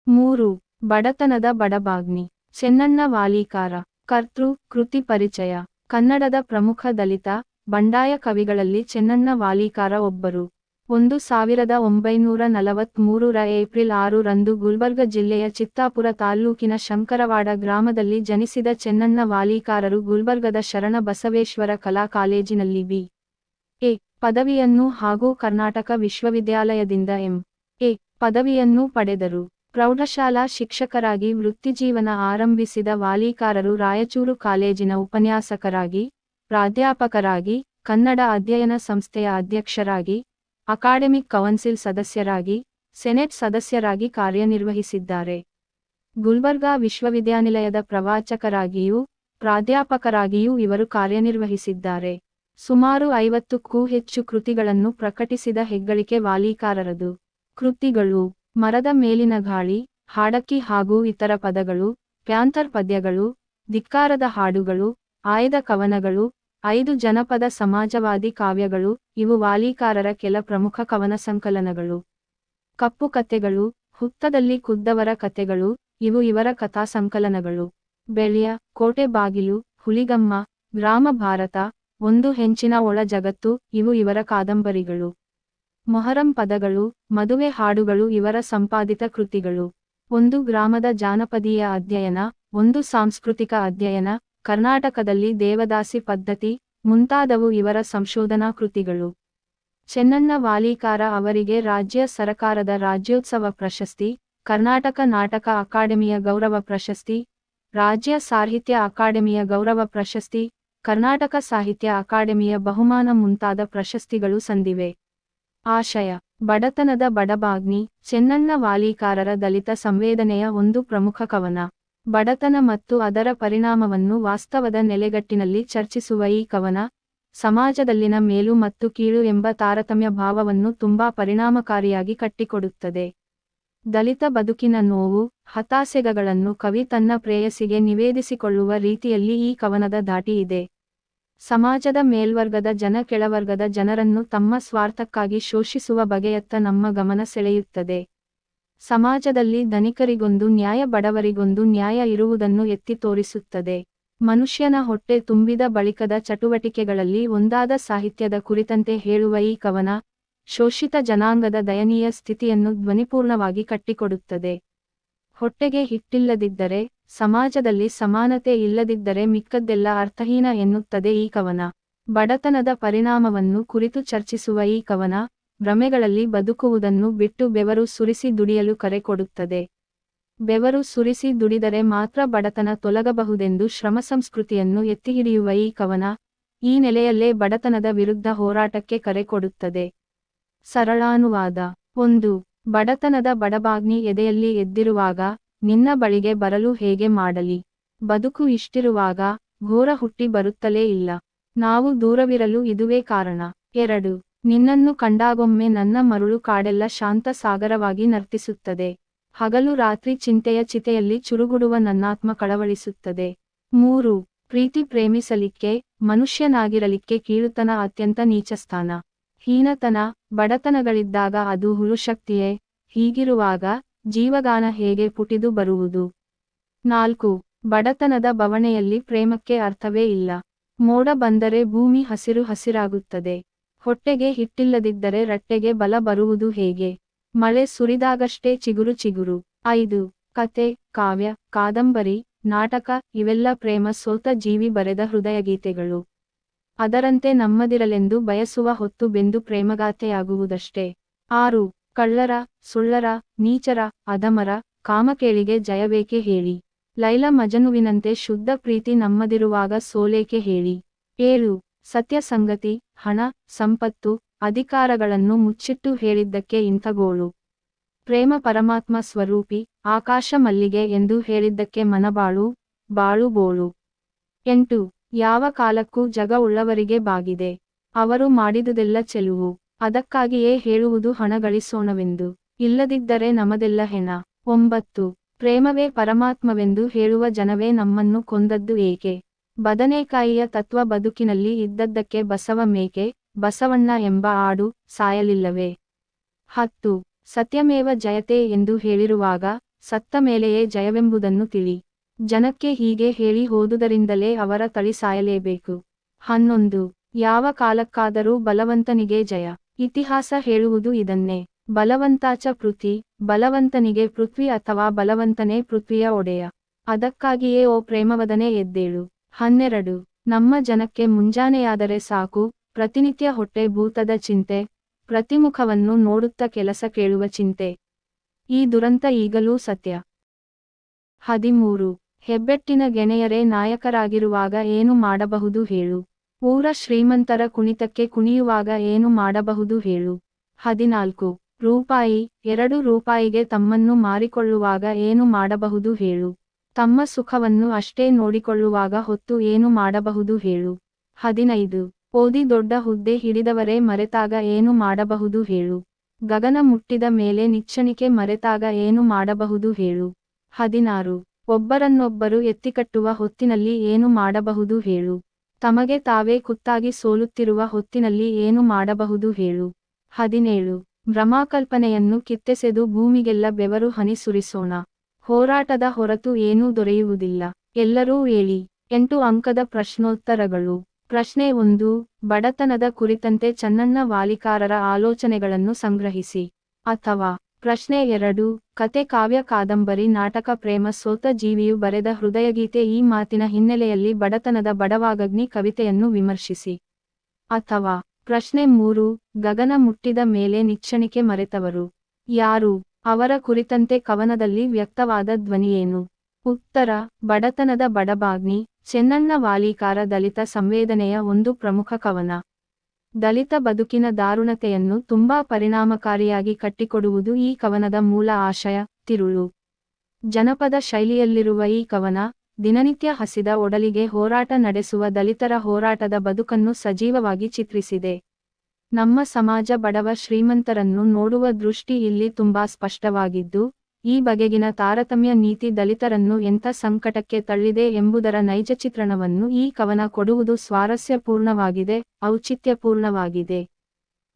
3. ಬಡತನದ ಬಡಬಾಗ್ನಿ. ಚೆನ್ನಣ್ಣ ವಾಲೀಕಾರ. ಕರ್ತೃ, ಕೃತಿ ಪರಿಚಯ. ಕನ್ನಡದ ಪ್ರಮುಖ ದಲಿತ, ಬಂಡಾಯ ಕವಿಗಳಲ್ಲಿ ಚೆನ್ನಣ್ಣ ವಾಲೀಕಾರ ಒಬ್ಬರು. 1943 ಏಪ್ರಿಲ್ 6 ರಂದು ಗುಲ್ಬರ್ಗ ಜಿಲ್ಲೆಯ ಚಿತ್ತಾಪುರ ತಾಲ್ಲೂಕಿನ ಶಂಕರವಾಡ ಗ್ರಾಮದಲ್ಲಿ ಜನಿಸಿದ ಚೆನ್ನಣ್ಣ ವಾಲೀಕಾರರು ಗುಲ್ಬರ್ಗದ ಶರಣ ಬಸವೇಶ್ವರ ಕಲಾ ಕಾಲೇಜಿನಲ್ಲಿ ಬಿ.ಎ. ಪದವಿಯನ್ನು ಹಾಗೂ ಕರ್ನಾಟಕ ವಿಶ್ವವಿದ್ಯಾಲಯದಿಂದ ಎಂ.ಎ. ಪದವಿಯನ್ನು ಪಡೆದರು. ಪ್ರೌಢಶಾಲಾ ಶಿಕ್ಷಕರಾಗಿ ವೃತ್ತಿಜೀವನ ಆರಂಭಿಸಿದ ವಾಲೀಕಾರರು ರಾಯಚೂರು ಕಾಲೇಜಿನ ಉಪನ್ಯಾಸಕರಾಗಿ, ಪ್ರಾಧ್ಯಾಪಕರಾಗಿ, ಕನ್ನಡ ಅಧ್ಯಯನ ಸಂಸ್ಥೆಯ ಅಧ್ಯಕ್ಷರಾಗಿ, ಅಕಾಡೆಮಿಕ್ ಕೌನ್ಸಿಲ್ ಸದಸ್ಯರಾಗಿ, ಸೆನೆಟ್ ಸದಸ್ಯರಾಗಿ ಕಾರ್ಯನಿರ್ವಹಿಸಿದ್ದಾರೆ. ಗುಲ್ಬರ್ಗಾ ವಿಶ್ವವಿದ್ಯಾನಿಲಯದ ಪ್ರವಾಚಕರಾಗಿಯೂ, ಪ್ರಾಧ್ಯಾಪಕರಾಗಿಯೂ ಇವರು ಕಾರ್ಯನಿರ್ವಹಿಸಿದ್ದಾರೆ. ಸುಮಾರು 50ಕ್ಕೂ ಹೆಚ್ಚು ಕೃತಿಗಳನ್ನು ಪ್ರಕಟಿಸಿದ ಹೆಗ್ಗಳಿಕೆ ವಾಲೀಕಾರರದು. ಕೃತಿಗಳು: ಮರದ ಮೇಲಿನ ಗಾಳಿ, ಹಾಡಕ್ಕಿ ಹಾಗೂ ಇತರ ಪದಗಳು, ಪ್ಯಾಂಥರ್ ಪದ್ಯಗಳು, ಧಿಕ್ಕಾರದ ಹಾಡುಗಳು, ಆಯ್ದ ಕವನಗಳು, 5 ಜನಪದ ಸಮಾಜವಾದಿ ಕಾವ್ಯಗಳು ಇವು ವಾಲೀಕಾರರ ಕೆಲ ಪ್ರಮುಖ ಕವನ ಸಂಕಲನಗಳು. ಕಪ್ಪು ಕಥೆಗಳು, ಹುತ್ತದಲ್ಲಿ ಖುದ್ದವರ ಕಥೆಗಳು ಇವು ಇವರ ಕಥಾ ಸಂಕಲನಗಳು. ಬೆಳ್ಯ, ಕೋಟೆ ಬಾಗಿಲು, ಹುಲಿಗಮ್ಮ, ಗ್ರಾಮ ಭಾರತ, ಒಂದು ಹೆಂಚಿನ ಒಳ ಜಗತ್ತು ಇವು ಇವರ ಕಾದಂಬರಿಗಳು. ಮೊಹರಂ ಪದಗಳು, ಮದುವೆ ಹಾಡುಗಳು ಇವರ ಸಂಪಾದಿತ ಕೃತಿಗಳು. ಒಂದು ಗ್ರಾಮದ ಜಾನಪದೀಯ ಅಧ್ಯಯನ, ಒಂದು ಸಾಂಸ್ಕೃತಿಕ ಅಧ್ಯಯನ, ಕರ್ನಾಟಕದಲ್ಲಿ ದೇವದಾಸಿ ಪದ್ಧತಿ ಮುಂತಾದವು ಇವರ ಸಂಶೋಧನಾ ಕೃತಿಗಳು. ಚೆನ್ನಣ್ಣ ವಾಲೀಕಾರ ಅವರಿಗೆ ರಾಜ್ಯ ಸರಕಾರದ ರಾಜ್ಯೋತ್ಸವ ಪ್ರಶಸ್ತಿ, ಕರ್ನಾಟಕ ನಾಟಕ ಅಕಾಡೆಮಿಯ ಗೌರವ ಪ್ರಶಸ್ತಿ, ರಾಜ್ಯ ಸಾಹಿತ್ಯ ಅಕಾಡೆಮಿಯ ಗೌರವ ಪ್ರಶಸ್ತಿ, ಕರ್ನಾಟಕ ಸಾಹಿತ್ಯ ಅಕಾಡೆಮಿಯ ಬಹುಮಾನ ಮುಂತಾದ ಪ್ರಶಸ್ತಿಗಳು ಸಂದಿವೆ. ಆಶಯ: ಬಡತನದ ಬಡಬಾಗ್ನಿ. ಚೆನ್ನಣ್ಣ ವಾಲೀಕಾರರ ದಲಿತ ಸಂವೇದನೆಯ ಒಂದು ಪ್ರಮುಖ ಕವನ. ಬಡತನ ಮತ್ತು ಅದರ ಪರಿಣಾಮವನ್ನು ವಾಸ್ತವದ ನೆಲೆಗಟ್ಟಿನಲ್ಲಿ ಚರ್ಚಿಸುವ ಈ ಕವನ, ಸಮಾಜದಲ್ಲಿನ ಮೇಲು ಮತ್ತು ಕೀಳು ಎಂಬ ತಾರತಮ್ಯ ಭಾವವನ್ನು ತುಂಬಾ ಪರಿಣಾಮಕಾರಿಯಾಗಿ ಕಟ್ಟಿಕೊಡುತ್ತದೆ. ದಲಿತ ಬದುಕಿನ ನೋವು, ಹತಾಸೆಗಳನ್ನು ಕವಿ ತನ್ನ ಪ್ರೇಯಸಿಗೆ ನಿವೇದಿಸಿಕೊಳ್ಳುವ ರೀತಿಯಲ್ಲಿ ಈ ಕವನದ ಧಾಟಿ ಇದೆ. ಸಮಾಜದ ಮೇಲ್ವರ್ಗದ ಜನ ಕೆಳವರ್ಗದ ಜನರನ್ನು ತಮ್ಮ ಸ್ವಾರ್ಥಕ್ಕಾಗಿ ಶೋಷಿಸುವ ಬಗೆಯತ್ತ ನಮ್ಮ ಗಮನ ಸೆಳೆಯುತ್ತದೆ. ಸಮಾಜದಲ್ಲಿ ಧನಿಕರಿಗೊಂದು ನ್ಯಾಯ, ಬಡವರಿಗೊಂದು ನ್ಯಾಯ ಇರುವುದನ್ನು ಎತ್ತಿ ತೋರಿಸುತ್ತದೆ. ಮನುಷ್ಯನ ಹೊಟ್ಟೆ ತುಂಬಿದ ಬಳಿಕದ ಚಟುವಟಿಕೆಗಳಲ್ಲಿ ಒಂದಾದ ಸಾಹಿತ್ಯದ ಕುರಿತಂತೆ ಹೇಳುವ ಈ ಕವನ, ಶೋಷಿತ ಜನಾಂಗದ ದಯನೀಯ ಸ್ಥಿತಿಯನ್ನು ಧ್ವನಿಪೂರ್ಣವಾಗಿ ಕಟ್ಟಿಕೊಡುತ್ತದೆ. ಹೊಟ್ಟೆಗೆ ಹಿಟ್ಟಿಲ್ಲದಿದ್ದರೆ, ಸಮಾಜದಲ್ಲಿ ಸಮಾನತೆ ಇಲ್ಲದಿದ್ದರೆ ಮಿಕ್ಕದ್ದೆಲ್ಲ ಅರ್ಥಹೀನ ಎನ್ನುತ್ತದೆ ಈ ಕವನ. ಬಡತನದ ಪರಿಣಾಮವನ್ನು ಕುರಿತು ಚರ್ಚಿಸುವ ಈ ಕವನ, ಭ್ರಮೆಗಳಲ್ಲಿ ಬದುಕುವುದನ್ನು ಬಿಟ್ಟು ಬೆವರು ಸುರಿಸಿ ದುಡಿಯಲು ಕರೆ ಕೊಡುತ್ತದೆ. ಬೆವರು ಸುರಿಸಿ ದುಡಿದರೆ ಮಾತ್ರ ಬಡತನ ತೊಲಗಬಹುದೆಂದು ಶ್ರಮ ಸಂಸ್ಕೃತಿಯನ್ನು ಎತ್ತಿಹಿಡಿಯುವ ಈ ಕವನ, ಈ ನೆಲೆಯಲ್ಲೇ ಬಡತನದ ವಿರುದ್ಧ ಹೋರಾಟಕ್ಕೆ ಕರೆ ಕೊಡುತ್ತದೆ. ಸರಳಾನುವಾದ. 1. ಬಡತನದ ಬಡಬಾಗ್ನಿ ಎದೆಯಲ್ಲಿ ಎದ್ದಿರುವಾಗ, ನಿನ್ನ ಬಳಿಗೆ ಬರಲು ಹೇಗೆ ಮಾಡಲಿ? ಬದುಕು ಇಷ್ಟಿರುವಾಗ, ಘೋರ ಹುಟ್ಟಿ ಬರುತ್ತಲೇ ಇಲ್ಲ. ನಾವು ದೂರವಿರಲು ಇದುವೇ ಕಾರಣ. 2. ನಿನ್ನನ್ನು ಕಂಡಾಗೊಮ್ಮೆ ನನ್ನ ಮರುಳು ಕಾಡೆಲ್ಲ ಶಾಂತ ಸಾಗರವಾಗಿ ನರ್ತಿಸುತ್ತದೆ. ಹಗಲು ರಾತ್ರಿ ಚಿಂತೆಯ ಚಿತೆಯಲ್ಲಿ ಚುರುಗುಡುವ ನನ್ನಾತ್ಮ ಕಳವಳಿಸುತ್ತದೆ. 3. ಪ್ರೀತಿ ಪ್ರೇಮಿಸಲಿಕ್ಕೆ, ಮನುಷ್ಯನಾಗಿರಲಿಕ್ಕೆ ಕೀಳುತನ ಅತ್ಯಂತ ನೀಚಸ್ಥಾನ. ಹೀನತನ, ಬಡತನಗಳಿದ್ದಾಗ ಅದು ಹುಳುಶಕ್ತಿಯೇ? ಹೀಗಿರುವಾಗ, ಜೀವಗಾನ ಹೇಗೆ ಪುಟಿದು ಬರುವುದು? 4. ಬಡತನದ ಬವಣೆಯಲ್ಲಿ ಪ್ರೇಮಕ್ಕೆ ಅರ್ಥವೇ ಇಲ್ಲ. ಮೋಡ ಬಂದರೆ ಭೂಮಿ ಹಸಿರು ಹಸಿರಾಗುತ್ತದೆ. ಹೊಟ್ಟೆಗೆ ಹಿಟ್ಟಿಲ್ಲದಿದ್ದರೆ ರಟ್ಟೆಗೆ ಬಲ ಬರುವುದು ಹೇಗೆ? ಮಳೆ ಸುರಿದಾಗಷ್ಟೇ ಚಿಗುರು ಚಿಗುರು. 5. ಕತೆ, ಕಾವ್ಯ, ಕಾದಂಬರಿ, ನಾಟಕ ಇವೆಲ್ಲ ಪ್ರೇಮ ಸೋತ ಜೀವಿ ಬರೆದ ಹೃದಯಗೀತೆಗಳು. ಅದರಂತೆ ನಮ್ಮದಿರಲೆಂದು ಬಯಸುವ ಹೊತ್ತು ಬೆಂದು ಪ್ರೇಮಗಾಥೆಯಾಗುವುದಷ್ಟೇ. 6. ಕಳ್ಳರ, ಸುಳ್ಳರ, ನೀಚರ, ಅಧಮರ, ಕಾಮಕೇಳಿಗೆ ಜಯವೇಕೆ ಹೇಳಿ? ಲೈಲ ಮಜನುವಿನಂತೆ ಶುದ್ಧ ಪ್ರೀತಿ ನಮ್ಮದಿರುವಾಗ ಸೋಲೇಕೆ ಹೇಳಿ? 7. ಸತ್ಯ ಸಂಗತಿ, ಹಣ, ಸಂಪತ್ತು, ಅಧಿಕಾರಗಳನ್ನು ಮುಚ್ಚಿಟ್ಟು ಹೇಳಿದ್ದಕ್ಕೆ ಇಂಥ ಗೋಳು. ಪ್ರೇಮ ಪರಮಾತ್ಮ ಸ್ವರೂಪಿ, ಆಕಾಶ ಮಲ್ಲಿಗೆ ಎಂದು ಹೇಳಿದ್ದಕ್ಕೆ ಮನಬಾಳು, ಬಾಳು ಬೋಳು. 8. ಯಾವ ಕಾಲಕ್ಕೂ ಜಗ ಉಳ್ಳವರಿಗೆ ಬಾಗಿದೆ. ಅವರು ಮಾಡಿದುದೆಲ್ಲ ಚೆಲುವು. ಅದಕ್ಕಾಗಿಯೇ ಹೇಳುವುದು ಹಣ ಗಳಿಸೋಣವೆಂದು. ಇಲ್ಲದಿದ್ದರೆ ನಮದೆಲ್ಲ ಹೆಣ. 9. ಪ್ರೇಮವೇ ಪರಮಾತ್ಮವೆಂದು ಹೇಳುವ ಜನವೇ ನಮ್ಮನ್ನು ಕೊಂದದ್ದು ಏಕೆ? ಬದನೆಕಾಯಿಯ ತತ್ವ ಬದುಕಿನಲ್ಲಿ ಇದ್ದದ್ದಕ್ಕೆ ಬಸವ ಮೇಕೆ, ಬಸವಣ್ಣ ಎಂಬ ಆಡು ಸಾಯಲಿಲ್ಲವೇ? 10. ಸತ್ಯಮೇವ ಜಯತೆ ಎಂದು ಹೇಳಿರುವಾಗ, ಸತ್ತ ಮೇಲೆಯೇ ಜಯವೆಂಬುದನ್ನು ತಿಳಿ. ಜನಕ್ಕೆ ಹೀಗೆ ಹೇಳಿ ಹೋದುದರಿಂದಲೇ ಅವರ ತಳಿ ಸಾಯಲೇಬೇಕು. 11. ಯಾವ ಕಾಲಕ್ಕಾದರೂ ಬಲವಂತನಿಗೆ ಜಯ. ಇತಿಹಾಸ ಹೇಳುವುದು ಇದನ್ನೇ. ಬಲವಂತಾಚ ಪೃಥ್ವಿ, ಬಲವಂತನಿಗೆ ಪೃಥ್ವಿ ಅಥವಾ ಬಲವಂತನೇ ಪೃಥ್ವಿಯ ಒಡೆಯ. ಅದಕ್ಕಾಗಿಯೇ ಓ ಪ್ರೇಮವದನೆ ಎದ್ದೇಳು. 12. ನಮ್ಮ ಜನಕ್ಕೆ ಮುಂಜಾನೆಯಾದರೆ ಸಾಕು, ಪ್ರತಿನಿತ್ಯ ಹೊಟ್ಟೆ ಭೂತದ ಚಿಂತೆ, ಪ್ರತಿಮುಖವನ್ನು ನೋಡುತ್ತ ಕೆಲಸ ಕೇಳುವ ಚಿಂತೆ. ಈ ದುರಂತ ಈಗಲೂ ಸತ್ಯ. 13. ಹೆಬ್ಬೆಟ್ಟಿನ ಗೆಣೆಯರೇ ನಾಯಕರಾಗಿರುವಾಗ ಏನು ಮಾಡಬಹುದು ಹೇಳು. ಊರ ಶ್ರೀಮಂತರ ಕುಣಿತಕ್ಕೆ ಕುಣಿಯುವಾಗ ಏನು ಮಾಡಬಹುದು ಹೇಳು. 14. ರೂಪಾಯಿ, 2 ರೂಪಾಯಿಗೆ ತಮ್ಮನ್ನು ಮಾರಿಕೊಳ್ಳುವಾಗ ಏನು ಮಾಡಬಹುದು ಹೇಳು. ತಮ್ಮ ಸುಖವನ್ನು ಅಷ್ಟೇ ನೋಡಿಕೊಳ್ಳುವಾಗ ಹೊತ್ತು ಏನು ಮಾಡಬಹುದು ಹೇಳು. 15. ಓದಿ ದೊಡ್ಡ ಹುದ್ದೆ ಹಿಡಿದವರೇ ಮರೆತಾಗ ಏನು ಮಾಡಬಹುದು ಹೇಳು. ಗಗನ ಮುಟ್ಟಿದ ಮೇಲೆ ನಿಚ್ಚಣಿಕೆ ಮರೆತಾಗ ಏನು ಮಾಡಬಹುದು ಹೇಳು. 16. ಒಬ್ಬರನ್ನೊಬ್ಬರು ಎತ್ತಿಕಟ್ಟುವ ಹೊತ್ತಿನಲ್ಲಿ ಏನು ಮಾಡಬಹುದು ಹೇಳು. ತಮಗೆ ತಾವೇ ಕುತ್ತಾಗಿ ಸೋಲುತ್ತಿರುವ ಹೊತ್ತಿನಲ್ಲಿ ಏನು ಮಾಡಬಹುದು ಹೇಳು. 17. ಭ್ರಮಾಕಲ್ಪನೆಯನ್ನು ಕಿತ್ತೆಸೆದು ಭೂಮಿಗೆಲ್ಲ ಬೆವರು ಹನಿ ಸುರಿಸೋಣ. ಹೋರಾಟದ ಹೊರತು ಏನೂ ದೊರೆಯುವುದಿಲ್ಲ. ಎಲ್ಲರೂ ಏಳಿ. 8 ಅಂಕದ ಪ್ರಶ್ನೋತ್ತರಗಳು. ಪ್ರಶ್ನೆ 1. ಬಡತನದ ಕುರಿತಂತೆ ಚನ್ನಣ್ಣ ವಾಲಿಕಾರರ ಆಲೋಚನೆಗಳನ್ನು ಸಂಗ್ರಹಿಸಿ. ಅಥವಾ ಪ್ರಶ್ನೆ 2. ಕತೆ, ಕಾವ್ಯ, ಕಾದಂಬರಿ, ನಾಟಕ, ಪ್ರೇಮ ಸೋತ ಜೀವಿಯು ಬರೆದ ಹೃದಯಗೀತೆ ಈ ಮಾತಿನ ಹಿನ್ನೆಲೆಯಲ್ಲಿ ಬಡತನದ ಬಡವಾಗಗ್ನಿ ಕವಿತೆಯನ್ನು ವಿಮರ್ಶಿಸಿ. ಅಥವಾ ಪ್ರಶ್ನೆ 3. ಗಗನ ಮುಟ್ಟಿದ ಮೇಲೆ ನಿಚ್ಚಣಿಕೆ ಮರೆತವರು ಯಾರು? ಅವರ ಕುರಿತಂತೆ ಕವನದಲ್ಲಿ ವ್ಯಕ್ತವಾದ ಧ್ವನಿಯೇನು? ಉತ್ತರ: ಬಡತನದ ಬಡಬಾಗ್ನಿ. ಚೆನ್ನಣ್ಣ ವಾಲಿಕಾರ ದಲಿತ ಸಂವೇದನೆಯ ಒಂದು ಪ್ರಮುಖ ಕವನ. ದಲಿತ ಬದುಕಿನ ದಾರುಣತೆಯನ್ನು ತುಂಬಾ ಪರಿಣಾಮಕಾರಿಯಾಗಿ ಕಟ್ಟಿಕೊಡುವುದು ಈ ಕವನದ ಮೂಲ ಆಶಯ, ತಿರುಳು. ಜನಪದ ಶೈಲಿಯಲ್ಲಿರುವ ಈ ಕವನ, ದಿನನಿತ್ಯ ಹಸಿದ ಒಡಲಿಗೆ ಹೋರಾಟ ನಡೆಸುವ ದಲಿತರ ಹೋರಾಟದ ಬದುಕನ್ನು ಸಜೀವವಾಗಿ ಚಿತ್ರಿಸಿದೆ. ನಮ್ಮ ಸಮಾಜ ಬಡವ ಶ್ರೀಮಂತರನ್ನು ನೋಡುವ ದೃಷ್ಟಿ ಇಲ್ಲಿ ತುಂಬಾ ಸ್ಪಷ್ಟವಾಗಿದ್ದು, ಈ ಬಗೆಗಿನ ತಾರತಮ್ಯ ನೀತಿ ದಲಿತರನ್ನು ಎಂಥ ಸಂಕಟಕ್ಕೆ ತಳ್ಳಿದೆ ಎಂಬುದರ ನೈಜ ಚಿತ್ರಣವನ್ನು ಈ ಕವನ ಕೊಡುವುದು ಸ್ವಾರಸ್ಯಪೂರ್ಣವಾಗಿದೆ, ಔಚಿತ್ಯಪೂರ್ಣವಾಗಿದೆ.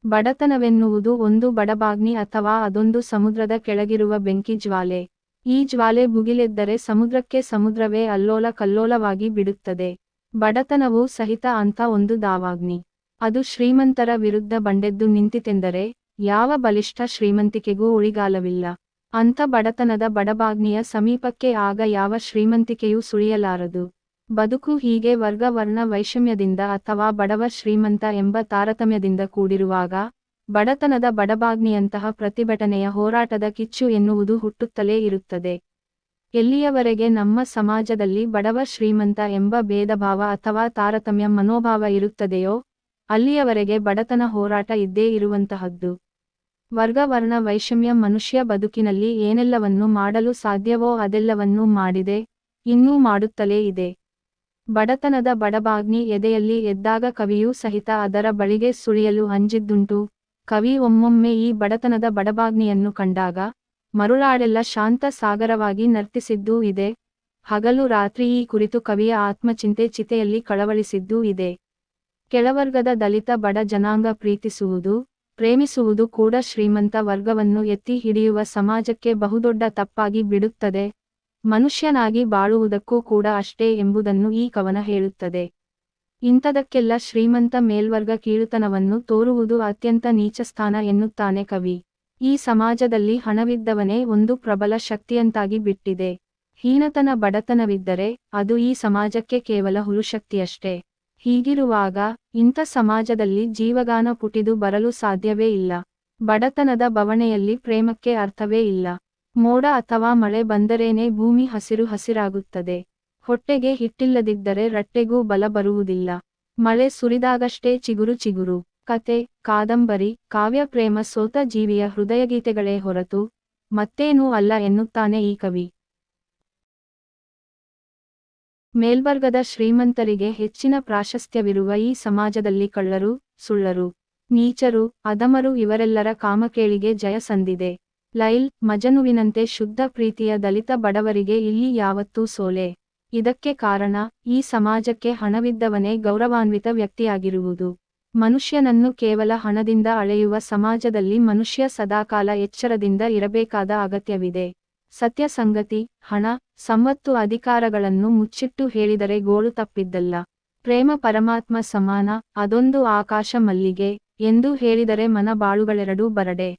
ಬಡತನವೆನ್ನುವುದು ಒಂದು ಬಡಬಾಗ್ನಿ ಅಥವಾ ಅದೊಂದು ಸಮುದ್ರದ ಕೆಳಗಿರುವ ಬೆಂಕಿ ಜ್ವಾಲೆ. ಈ ಜ್ವಾಲೆ ಭುಗಿಲೆದ್ದರೆ ಸಮುದ್ರಕ್ಕೆ ಸಮುದ್ರವೇ ಅಲ್ಲೋಲ ಕಲ್ಲೋಲವಾಗಿ ಬಿಡುತ್ತದೆ. ಬಡತನವೂ ಸಹಿತ ಅಂಥ ಒಂದು ದಾವಾಗ್ನಿ. ಅದು ಶ್ರೀಮಂತರ ವಿರುದ್ಧ ಬಂಡೆದ್ದು ನಿಂತಿತೆಂದರೆ ಯಾವ ಬಲಿಷ್ಠ ಶ್ರೀಮಂತಿಕೆಗೂ ಉಳಿಗಾಲವಿಲ್ಲ. ಅಂಥ ಬಡತನದ ಬಡಬಾಗ್ನಿಯ ಸಮೀಪಕ್ಕೆ ಆಗ ಯಾವ ಶ್ರೀಮಂತಿಕೆಯೂ ಸುಳಿಯಲಾರದು. ಬದುಕು ಹೀಗೆ ವರ್ಗ ವರ್ಣ ವೈಷಮ್ಯದಿಂದ ಅಥವಾ ಬಡವ ಶ್ರೀಮಂತ ಎಂಬ ತಾರತಮ್ಯದಿಂದ ಕೂಡಿರುವಾಗ, ಬಡತನದ ಬಡಬಾಗ್ನಿಯಂತಹ ಪ್ರತಿಭಟನೆಯ ಹೋರಾಟದ ಕಿಚ್ಚು ಎನ್ನುವುದು ಹುಟ್ಟುತ್ತಲೇ ಇರುತ್ತದೆ. ಎಲ್ಲಿಯವರೆಗೆ ನಮ್ಮ ಸಮಾಜದಲ್ಲಿ ಬಡವ ಶ್ರೀಮಂತ ಎಂಬ ಭೇದಭಾವ ಅಥವಾ ತಾರತಮ್ಯ ಮನೋಭಾವ ಇರುತ್ತದೆಯೋ, ಅಲ್ಲಿಯವರೆಗೆ ಬಡತನ ಹೋರಾಟ ಇದ್ದೇ ಇರುವಂತಹದ್ದು. ವರ್ಗ ವರ್ಣ ವೈಷಮ್ಯ ಮನುಷ್ಯ ಬದುಕಿನಲ್ಲಿ ಏನೆಲ್ಲವನ್ನು ಮಾಡಲು ಸಾಧ್ಯವೋ ಅದೆಲ್ಲವನ್ನೂ ಮಾಡಿದೆ, ಇನ್ನೂ ಮಾಡುತ್ತಲೇ ಇದೆ. ಬಡತನದ ಬಡಬಾಗ್ನಿ ಎದೆಯಲ್ಲಿ ಎದ್ದಾಗ ಕವಿಯೂ ಸಹಿತ ಅದರ ಬಳಿಗೆ ಸುಳಿಯಲು ಅಂಜಿದ್ದುಂಟು. ಕವಿ ಒಮ್ಮೊಮ್ಮೆ ಈ ಬಡತನದ ಬಡಬಾಗ್ನಿಯನ್ನು ಕಂಡಾಗ ಮರುಳಾಡೆಲ್ಲ ಶಾಂತ ಸಾಗರವಾಗಿ ನರ್ತಿಸಿದ್ದೂ ಇದೆ. ಹಗಲು ರಾತ್ರಿ ಈ ಕುರಿತು ಕವಿಯ ಆತ್ಮಚಿಂತೆ ಚಿತೆಯಲ್ಲಿ ಕಳವಳಿಸಿದ್ದೂ ಇದೆ. ಕೆಳವರ್ಗದ ದಲಿತ ಬಡ ಜನಾಂಗ ಪ್ರೀತಿಸುವುದು, ಪ್ರೇಮಿಸುವುದು ಕೂಡ ಶ್ರೀಮಂತ ವರ್ಗವನ್ನು ಎತ್ತಿ ಹಿಡಿಯುವ ಸಮಾಜಕ್ಕೆ ಬಹುದೊಡ್ಡ ತಪ್ಪಾಗಿ ಬಿಡುತ್ತದೆ. ಮನುಷ್ಯನಾಗಿ ಬಾಳುವುದಕ್ಕೂ ಕೂಡ ಅಷ್ಟೇ ಎಂಬುದನ್ನು ಈ ಕವನ ಹೇಳುತ್ತದೆ. ಇಂಥದಕ್ಕೆಲ್ಲ ಶ್ರೀಮಂತ ಮೇಲ್ವರ್ಗ ಕೀಳುತನವನ್ನು ತೋರುವುದು ಅತ್ಯಂತ ನೀಚಸ್ಥಾನ ಎನ್ನುತ್ತಾನೆ ಕವಿ. ಈ ಸಮಾಜದಲ್ಲಿ ಹಣವಿದ್ದವನೇ ಒಂದು ಪ್ರಬಲ ಶಕ್ತಿಯಂತಾಗಿ ಬಿಟ್ಟಿದೆ. ಹೀನತನ ಬಡತನವಿದ್ದರೆ ಅದು ಈ ಸಮಾಜಕ್ಕೆ ಕೇವಲ ಹುಲುಶಕ್ತಿಯಷ್ಟೇ. ಹೀಗಿರುವಾಗ ಇಂಥ ಸಮಾಜದಲ್ಲಿ ಜೀವಗಾನ ಪುಟಿದು ಬರಲು ಸಾಧ್ಯವೇ ಇಲ್ಲ. ಬಡತನದ ಬವಣೆಯಲ್ಲಿ ಪ್ರೇಮಕ್ಕೆ ಅರ್ಥವೇ ಇಲ್ಲ. ಮೋಡ ಅಥವಾ ಮಳೆ ಬಂದರೇನೇ ಭೂಮಿ ಹಸಿರು ಹಸಿರಾಗುತ್ತದೆ. ಹೊಟ್ಟೆಗೆ ಹಿಟ್ಟಿಲ್ಲದಿದ್ದರೆ ರಟ್ಟೆಗೂ ಬಲ ಬರುವುದಿಲ್ಲ. ಮಳೆ ಸುರಿದಾಗಷ್ಟೇ ಚಿಗುರು ಚಿಗುರು. ಕತೆ, ಕಾದಂಬರಿ, ಕಾವ್ಯ ಪ್ರೇಮ ಸೋತ ಜೀವಿಯ ಹೃದಯಗೀತೆಗಳೇ ಹೊರತು ಮತ್ತೇನೂ ಅಲ್ಲ ಎನ್ನುತ್ತಾನೆ ಈ ಕವಿ. ಮೇಲ್ವರ್ಗದ ಶ್ರೀಮಂತರಿಗೆ ಹೆಚ್ಚಿನ ಪ್ರಾಶಸ್ತ್ಯವಿರುವ ಈ ಸಮಾಜದಲ್ಲಿ ಕಳ್ಳರು, ಸುಳ್ಳರು, ನೀಚರು, ಅಧಮರು ಇವರೆಲ್ಲರ ಕಾಮಕೇಳಿಗೆ ಜಯ ಸಂದಿದೆ. ಲೈಲ್, ಮಜನುವಿನಂತೆ ಶುದ್ಧ ಪ್ರೀತಿಯ ದಲಿತ ಬಡವರಿಗೆ ಇಲ್ಲಿ ಯಾವತ್ತೂ ಸೋಲೆ. ಇದಕ್ಕೆ ಕಾರಣ ಈ ಸಮಾಜಕ್ಕೆ ಹಣವಿದ್ದವನೇ ಗೌರವಾನ್ವಿತ ವ್ಯಕ್ತಿಯಾಗಿರುವುದು. ಮನುಷ್ಯನನ್ನು ಕೇವಲ ಹಣದಿಂದ ಅಳೆಯುವ ಸಮಾಜದಲ್ಲಿ ಮನುಷ್ಯ ಸದಾಕಾಲ ಎಚ್ಚರದಿಂದ ಇರಬೇಕಾದ ಅಗತ್ಯವಿದೆ. ಸತ್ಯ ಸಂಗತಿ, ಹಣ, ಸಂಪತ್ತು ಅಧಿಕಾರಗಳನ್ನು ಮುಚ್ಚಿಟ್ಟು ಹೇಳಿದರೆ ಗೋಳು ತಪ್ಪಿದ್ದಲ್ಲ. ಪ್ರೇಮ ಪರಮಾತ್ಮ ಸಮಾನ, ಅದೊಂದು ಆಕಾಶ ಮಲ್ಲಿಗೆ, ಎಂದು ಹೇಳಿದರೆ ಮನ ಬಾಳುಗಳೆರಡೂ ಬರಡೆ.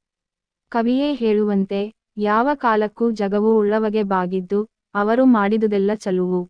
ಕವಿಯೇ ಹೇಳುವಂತೆ, ಯಾವ ಕಾಲಕ್ಕೂ ಜಗವು ಉಳ್ಳವಗೆ ಬಾಗಿದ್ದು, ಅವರು ಮಾಡಿದುದೆಲ್ಲ ಚಲುವು.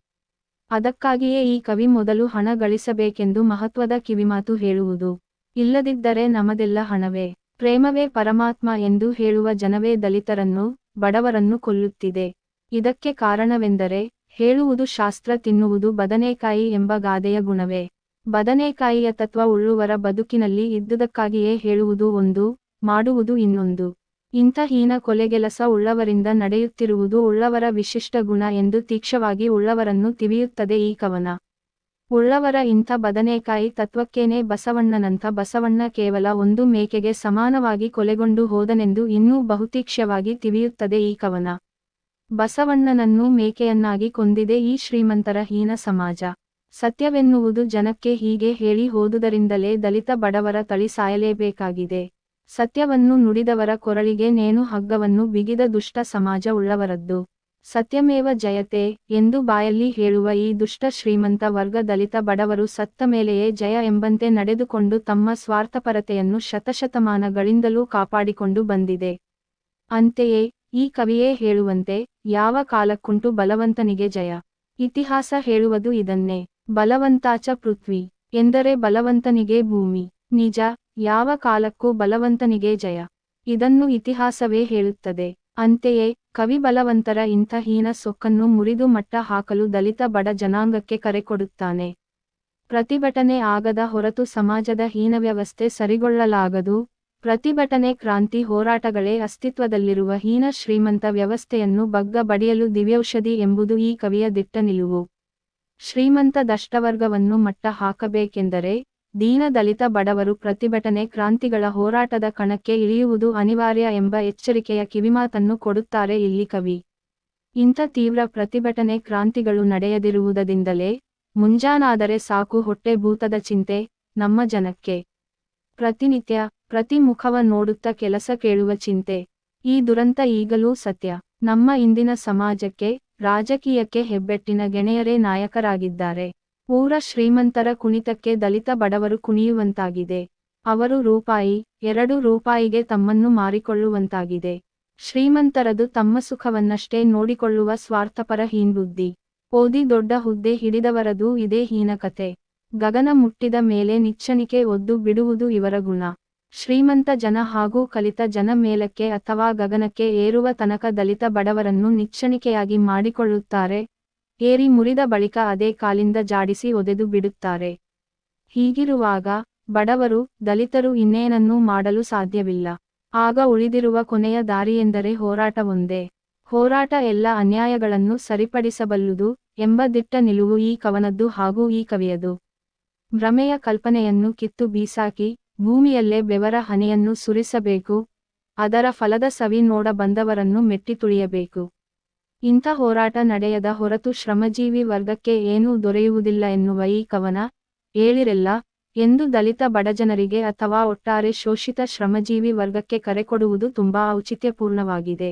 ಅದಕ್ಕಾಗಿಯೇ ಈ ಕವಿ ಮೊದಲು ಹಣ ಗಳಿಸಬೇಕೆಂದು ಮಹತ್ವದ ಕಿವಿಮಾತು ಹೇಳುವುದು. ಇಲ್ಲದಿದ್ದರೆ ನಮದೆಲ್ಲ ಹಣವೇ, ಪ್ರೇಮವೇ ಪರಮಾತ್ಮ ಎಂದು ಹೇಳುವ ಜನವೇ ದಲಿತರನ್ನು, ಬಡವರನ್ನು ಕೊಲ್ಲುತ್ತಿದೆ. ಇದಕ್ಕೆ ಕಾರಣವೆಂದರೆ, ಹೇಳುವುದು ಶಾಸ್ತ್ರ, ತಿನ್ನುವುದು ಬದನೆಕಾಯಿ ಎಂಬ ಗಾದೆಯ ಗುಣವೇ. ಬದನೆಕಾಯಿಯ ತತ್ವ ಉಳ್ಳುವರ ಬದುಕಿನಲ್ಲಿ ಇದ್ದುದಕ್ಕಾಗಿಯೇ ಹೇಳುವುದು ಒಂದು, ಮಾಡುವುದು ಇನ್ನೊಂದು. ಇಂಥ ಹೀನ ಕೊಲೆಗೆಲಸ ಉಳ್ಳವರಿಂದ ನಡೆಯುತ್ತಿರುವುದು ಉಳ್ಳವರ ವಿಶಿಷ್ಟ ಗುಣ ಎಂದು ತೀಕ್ಷ್ಣವಾಗಿ ಉಳ್ಳವರನ್ನು ತಿವಿಯುತ್ತದೆ ಈ ಕವನ. ಉಳ್ಳವರ ಇಂಥ ಬದನೆಕಾಯಿ ತತ್ವಕ್ಕೇನೆ ಬಸವಣ್ಣನಂಥ ಬಸವಣ್ಣ ಕೇವಲ ಒಂದು ಮೇಕೆಗೆ ಸಮಾನವಾಗಿ ಕೊಲೆಗೊಂಡು ಹೋದನೆಂದು ಇನ್ನೂ ಬಹುತೀಕ್ಷ್ಣವಾಗಿ ತಿವಿಯುತ್ತದೆ ಈ ಕವನ. ಬಸವಣ್ಣನನ್ನು ಮೇಕೆಯನ್ನಾಗಿ ಕೊಂದಿದೆ ಈ ಶ್ರೀಮಂತರ ಹೀನ ಸಮಾಜ. ಸತ್ಯವೆನ್ನುವುದು ಜನಕ್ಕೆ ಹೀಗೆ ಹೇಳಿ ಹೋದುದರಿಂದಲೇ ದಲಿತ ಬಡವರ ತಳಿ ಸಾಯಲೇಬೇಕಾಗಿದೆ. ಸತ್ಯವನ್ನು ನುಡಿದವರ ಕೊರಳಿಗೆ ನೇಣು ಹಗ್ಗವನ್ನು ಬಿಗಿದ ದುಷ್ಟ ಸಮಾಜ ಉಳ್ಳವರದ್ದು. ಸತ್ಯಮೇವ ಜಯತೆ ಎಂದು ಬಾಯಲ್ಲಿ ಹೇಳುವ ಈ ದುಷ್ಟ ಶ್ರೀಮಂತ ವರ್ಗ ದಲಿತ ಬಡವರು ಸತ್ತ ಮೇಲೆಯೇ ಜಯ ಎಂಬಂತೆ ನಡೆದುಕೊಂಡು ತಮ್ಮ ಸ್ವಾರ್ಥಪರತೆಯನ್ನು ಶತಶತಮಾನಗಳಿಂದಲೂ ಕಾಪಾಡಿಕೊಂಡು ಬಂದಿದೆ. ಅಂತೆಯೇ ಈ ಕವಿಯೇ ಹೇಳುವಂತೆ, ಯಾವ ಕಾಲಕ್ಕುಂಟು ಬಲವಂತನಿಗೆ ಜಯ. ಇತಿಹಾಸ ಹೇಳುವುದು ಇದನ್ನೇ. ಬಲವಂತಾಚ ಪೃಥ್ವಿ ಎಂದರೆ ಬಲವಂತನಿಗೆ ಭೂಮಿ. ನಿಜ, ಯಾವ ಕಾಲಕ್ಕೂ ಬಲವಂತನಿಗೆ ಜಯ. ಇದನ್ನು ಇತಿಹಾಸವೇ ಹೇಳುತ್ತದೆ. ಅಂತೆಯೇ ಕವಿ ಬಲವಂತರ ಇಂಥ ಹೀನ ಸೊಕ್ಕನ್ನು ಮುರಿದು ಮಟ್ಟ ಹಾಕಲು ದಲಿತ ಬಡ ಜನಾಂಗಕ್ಕೆ ಕರೆ ಕೊಡುತ್ತಾನೆ. ಪ್ರತಿಭಟನೆ ಆಗದ ಹೊರತು ಸಮಾಜದ ಹೀನವ್ಯವಸ್ಥೆ ಸರಿಗೊಳ್ಳಲಾಗದು. ಪ್ರತಿಭಟನೆ, ಕ್ರಾಂತಿ, ಹೋರಾಟಗಳೇ ಅಸ್ತಿತ್ವದಲ್ಲಿರುವ ಹೀನ ಶ್ರೀಮಂತ ವ್ಯವಸ್ಥೆಯನ್ನು ಬಗ್ಗ ಬಡಿಯಲು ದಿವ್ಯೌಷಧಿ ಎಂಬುದು ಈ ಕವಿಯ ದಿಟ್ಟ ನಿಲುವು. ಶ್ರೀಮಂತ ದಷ್ಟವರ್ಗವನ್ನು ಮಟ್ಟ ಹಾಕಬೇಕೆಂದರೆ ದೀನ ದಲಿತ ಬಡವರು ಪ್ರತಿಭಟನೆ, ಕ್ರಾಂತಿಗಳ ಹೋರಾಟದ ಕಣಕ್ಕೆ ಇಳಿಯುವುದು ಅನಿವಾರ್ಯ ಎಂಬ ಎಚ್ಚರಿಕೆಯ ಕಿವಿಮಾತನ್ನು ಕೊಡುತ್ತಾರೆ ಇಲ್ಲಿ ಕವಿ. ಇಂಥ ತೀವ್ರ ಪ್ರತಿಭಟನೆ, ಕ್ರಾಂತಿಗಳು ನಡೆಯದಿರುವುದರಿಂದಲೇ ಮುಂಜಾನಾದರೆ ಸಾಕು ಹೊಟ್ಟೆ ಭೂತದ ಚಿಂತೆ ನಮ್ಮ ಜನಕ್ಕೆ. ಪ್ರತಿನಿತ್ಯ ಪ್ರತಿ ಮುಖವ ನೋಡುತ್ತಾ ಕೆಲಸ ಕೇಳುವ ಚಿಂತೆ. ಈ ದುರಂತ ಈಗಲೂ ಸತ್ಯ. ನಮ್ಮ ಇಂದಿನ ಸಮಾಜಕ್ಕೆ, ರಾಜಕೀಯಕ್ಕೆ ಹೆಬ್ಬೆಟ್ಟಿನ ಗೆಣೆಯರೇ ನಾಯಕರಾಗಿದ್ದಾರೆ. ಊರ ಶ್ರೀಮಂತರ ಕುಣಿತಕ್ಕೆ ದಲಿತ ಬಡವರು ಕುಣಿಯುವಂತಾಗಿದೆ. ಅವರು ರೂಪಾಯಿ, 2 ರೂಪಾಯಿಗೆ ತಮ್ಮನ್ನು ಮಾರಿಕೊಳ್ಳುವಂತಾಗಿದೆ. ಶ್ರೀಮಂತರದು ತಮ್ಮ ಸುಖವನ್ನಷ್ಟೇ ನೋಡಿಕೊಳ್ಳುವ ಸ್ವಾರ್ಥಪರ ಹೀನ್ಬುದ್ಧಿ. ಓದಿ ದೊಡ್ಡ ಹುದ್ದೆ ಹಿಡಿದವರದು ಇದೇ ಹೀನಕತೆ. ಗಗನ ಮುಟ್ಟಿದ ಮೇಲೆ ನಿಚ್ಚಣಿಕೆ ಒದ್ದು ಬಿಡುವುದು ಇವರ ಗುಣ. ಶ್ರೀಮಂತ ಜನ ಹಾಗೂ ಕಲಿತ ಜನ ಮೇಲಕ್ಕೆ ಅಥವಾ ಗಗನಕ್ಕೆ ಏರುವ ತನಕ ದಲಿತ ಬಡವರನ್ನು ನಿಚ್ಚಣಿಕೆಯಾಗಿ ಮಾಡಿಕೊಳ್ಳುತ್ತಾರೆ. ಏರಿ ಮುರಿದ ಬಳಿಕ ಅದೇ ಕಾಲಿಂದ ಜಾಡಿಸಿ ಒದೆದು ಬಿಡುತ್ತಾರೆ. ಹೀಗಿರುವಾಗ ಬಡವರು, ದಲಿತರು ಇನ್ನೇನನ್ನೂ ಮಾಡಲು ಸಾಧ್ಯವಿಲ್ಲ. ಆಗ ಉಳಿದಿರುವ ಕೊನೆಯ ದಾರಿಯೆಂದರೆ ಹೋರಾಟ ಒಂದೇ. ಹೋರಾಟ ಎಲ್ಲ ಅನ್ಯಾಯಗಳನ್ನು ಸರಿಪಡಿಸಬಲ್ಲುದು ಎಂಬ ದಿಟ್ಟ ನಿಲುವು ಈ ಕವನದ್ದು ಹಾಗೂ ಈ ಕವಿಯದು. ಭ್ರಮೆಯ ಕಲ್ಪನೆಯನ್ನು ಕಿತ್ತು ಬೀಸಾಕಿ ಭೂಮಿಯಲ್ಲೇ ಬೆವರ ಹನಿಯನ್ನು ಸುರಿಸಬೇಕು. ಅದರ ಫಲದ ಸವಿ ನೋಡ ಬಂದವರನ್ನು ಮೆಟ್ಟಿ ತುಳಿಯಬೇಕು. ಇಂಥ ಹೋರಾಟ ನಡೆಯದ ಹೊರತು ಶ್ರಮಜೀವಿ ವರ್ಗಕ್ಕೆ ಏನೂ ದೊರೆಯುವುದಿಲ್ಲ ಎನ್ನುವ ಈ ಕವನ, ಏಳಿರೆಲ್ಲ ಎಂದು ದಲಿತ ಬಡಜನರಿಗೆ ಅಥವಾ ಒಟ್ಟಾರೆ ಶೋಷಿತ ಶ್ರಮಜೀವಿ ವರ್ಗಕ್ಕೆ ಕರೆ ಕೊಡುವುದು ತುಂಬಾ ಔಚಿತ್ಯಪೂರ್ಣವಾಗಿದೆ.